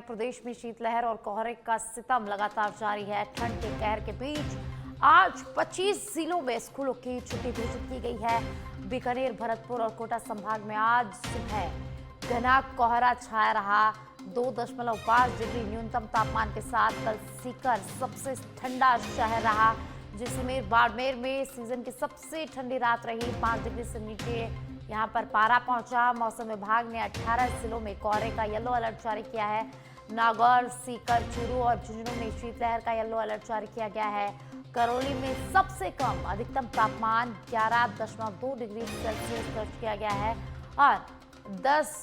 प्रदेश में शीतलहर और कोहरे का सितम लगातार जारी है। ठंड के कहर के बीच आज 25 जिलों में स्कूलों की छुट्टी घोषित की गई है। बीकानेर, भरतपुर और कोटा संभाग में आज सुबह घना कोहरा छाया रहा। 2.5 डिग्री न्यूनतम तापमान के साथ कल सीकर सबसे ठंडा शहर रहा। जैसलमेर, बाड़मेर में सीजन की सबसे ठंडी रात रही। 5 डिग्री से नीचे यहां पर पारा पहुंचा। मौसम विभाग ने 18 जिलों में कोहरे का येलो अलर्ट जारी किया है। नागौर, सीकर, चूरू और झुंझुनू में शीतलहर का येलो अलर्ट जारी किया गया है। करौली में सबसे कम अधिकतम तापमान 11.2 डिग्री सेल्सियस दर्ज किया गया है और 10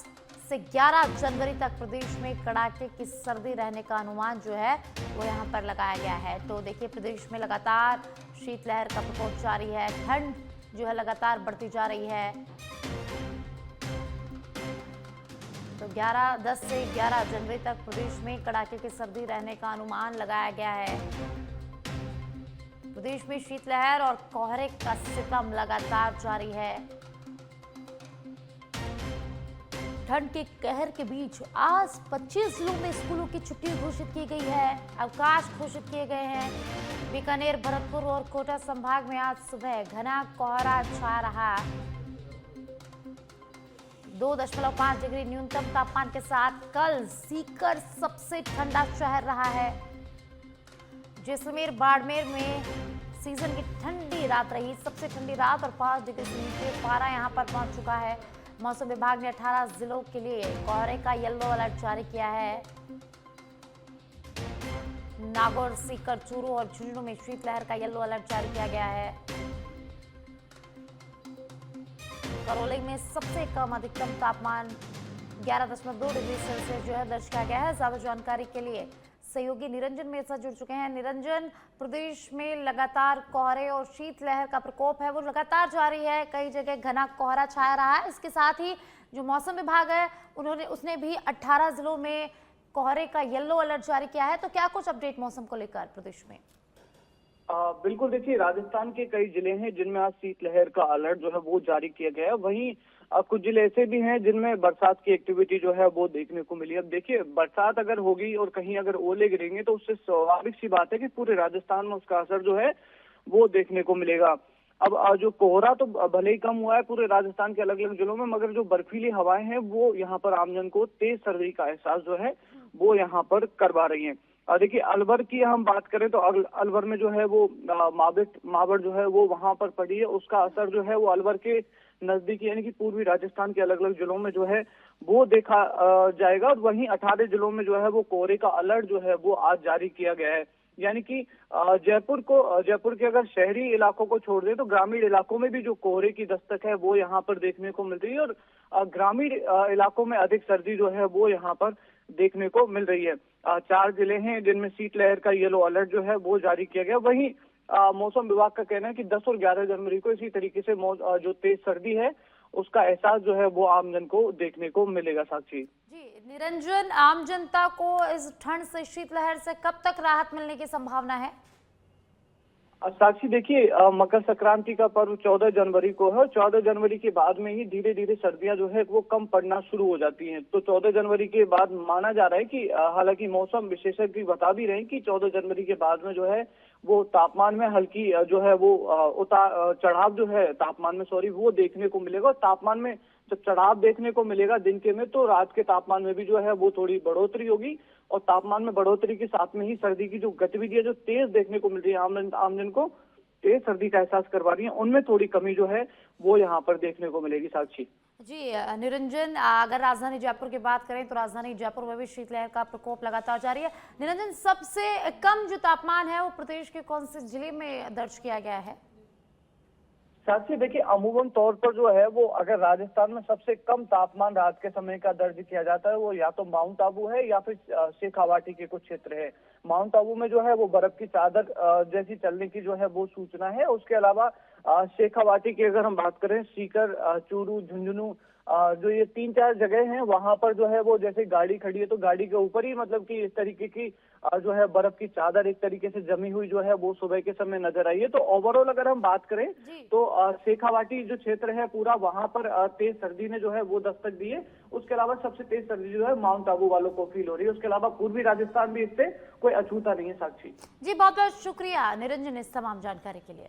से 11 जनवरी तक प्रदेश में कड़ाके की सर्दी रहने का अनुमान जो है वो यहाँ पर लगाया गया है। तो देखिए, प्रदेश में लगातार शीतलहर का प्रकोप जारी है। ठंड जो है लगातार बढ़ती जा रही है। तो 10 से 11 जनवरी तक प्रदेश में कड़ाके की सर्दी रहने का अनुमान लगाया गया है। प्रदेश में शीतलहर और कोहरे का सितम लगातार जारी है। ठंड के कहर के बीच आज 25 जिलों में स्कूलों की छुट्टी घोषित की गई है। अवकाश घोषित किए गए हैं। बीकानेर, भरतपुर और कोटा संभाग में आज सुबह घना कोहरा छा रहा। 2.5 डिग्री न्यूनतम तापमान के साथ कल सीकर सबसे ठंडा शहर रहा है। जैसलमेर, बाड़मेर में सीजन की ठंडी रात रही। सबसे ठंडी रात और 5 डिग्री से नीचे पारा यहां पर पहुंच चुका है। मौसम विभाग ने 18 जिलों के लिए कोहरे का येलो अलर्ट जारी किया है। नागौर, सीकर, चूरू और झुंझुनू में शीतलहर का येलो अलर्ट जारी किया गया है। करौली में सबसे कम अधिकतम तापमान 11.2 डिग्री सेल्सियस जो है दर्ज किया गया है। ज्यादा जानकारी के लिए सहयोगी निरंजन मेरे साथ जुड़ चुके हैं। निरंजन, प्रदेश में लगातार कोहरे और शीतलहर का प्रकोप है वो लगातार जारी है। कई जगह घना कोहरा छाया रहा है। इसके साथ ही जो मौसम विभाग है उसने भी 18 जिलों में कोहरे का येलो अलर्ट जारी किया है। तो क्या कुछ अपडेट मौसम को लेकर प्रदेश में? बिल्कुल, देखिए, राजस्थान के कई जिले हैं जिनमें आज शीतलहर का अलर्ट जो है वो जारी किया गया है। वहीं कुछ जिले ऐसे भी हैं जिनमें बरसात की एक्टिविटी जो है वो देखने को मिली। अब देखिए, बरसात अगर होगी और कहीं अगर ओले गिरेंगे तो उससे स्वाभाविक सी बात है कि पूरे राजस्थान में उसका असर जो है वो देखने को मिलेगा। अब जो कोहरा तो भले ही कम हुआ है पूरे राजस्थान के अलग अलग जिलों में, मगर जो बर्फीली हवाएं हैं वो यहाँ पर आमजन को तेज सर्दी का एहसास जो है वो यहाँ पर करवा रही है। देखिए, अलवर की हम बात करें तो अलवर में जो है वो मावठ जो है वो वहां पर पड़ी है। उसका असर जो है वो अलवर के नजदीकी यानी कि पूर्वी राजस्थान के अलग अलग जिलों में जो है वो देखा जाएगा। और वहीं 18 जिलों में जो है वो कोहरे का अलर्ट जो है वो आज जारी किया गया है। यानी कि जयपुर के अगर शहरी इलाकों को छोड़ दें तो ग्रामीण इलाकों में भी जो कोहरे की दस्तक है वो यहाँ पर देखने को मिल रही है। और ग्रामीण इलाकों में अधिक सर्दी जो है वो यहाँ पर देखने को मिल रही है। 4 जिले हैं जिनमें शीतलहर का येलो अलर्ट जो है वो जारी किया गया। वहीं मौसम विभाग का कहना है कि 10 और 11 जनवरी को इसी तरीके से जो तेज सर्दी है उसका एहसास जो है वो आम जन को देखने को मिलेगा। साक्षी जी, निरंजन, आम जनता को इस ठंड से, शीतलहर से कब तक राहत मिलने की संभावना है? साक्षी, देखिए, मकर संक्रांति का पर्व 14 जनवरी को है। 14 जनवरी के बाद में ही धीरे धीरे सर्दियां जो है वो कम पड़ना शुरू हो जाती हैं। तो 14 जनवरी के बाद माना जा रहा है कि हालांकि मौसम विशेषज्ञ बता भी रहे हैं कि 14 जनवरी के बाद में जो है वो तापमान में हल्की जो है वो चढ़ाव जो है तापमान में वो देखने को मिलेगा। और तापमान में जब चढ़ाव देखने को मिलेगा दिन के में, तो रात के तापमान में भी जो है वो थोड़ी बढ़ोतरी होगी। और तापमान में बढ़ोतरी के साथ में ही सर्दी की जो गतिविधियां जो तेज देखने को मिल रही है आमजन को तेज सर्दी का एहसास करवा रही है, उनमें थोड़ी कमी जो है वो यहाँ पर देखने को मिलेगी। साक्षी जी, निरंजन, अगर राजधानी जयपुर की बात करें तो राजधानी जयपुर में भी शीतलहर का प्रकोप लगातार जारी है। निरंजन, सबसे कम जो तापमान है वो प्रदेश के कौन से जिले में दर्ज किया गया है? साक्षी, देखिए, अमूमन तौर पर जो है वो अगर राजस्थान में सबसे कम तापमान रात के समय का दर्ज किया जाता है वो या तो माउंट आबू है या फिर शेखावाटी के कुछ क्षेत्र है। माउंट आबू में जो है वो बर्फ की चादर जैसी चलने की जो है वो सूचना है। उसके अलावा शेखावाटी की अगर हम बात करें, सीकर, चूरू, झुंझुनू, जो ये 3-4 जगह हैं वहां पर जो है वो जैसे गाड़ी खड़ी है तो गाड़ी के ऊपर ही मतलब कि इस तरीके की जो है बर्फ की चादर एक तरीके से जमी हुई जो है वो सुबह के समय नजर आई है। तो ओवरऑल अगर हम बात करें जी। तो शेखावाटी जो क्षेत्र है पूरा वहां पर तेज सर्दी ने जो है वो दस्तक दी है। उसके अलावा सबसे तेज सर्दी जो है माउंट आबू वालों को फील हो रही है। उसके अलावा पूर्वी राजस्थान भी इससे कोई अछूता नहीं है। साक्षी जी, बहुत बहुत शुक्रिया निरंजन इस तमाम जानकारी के लिए।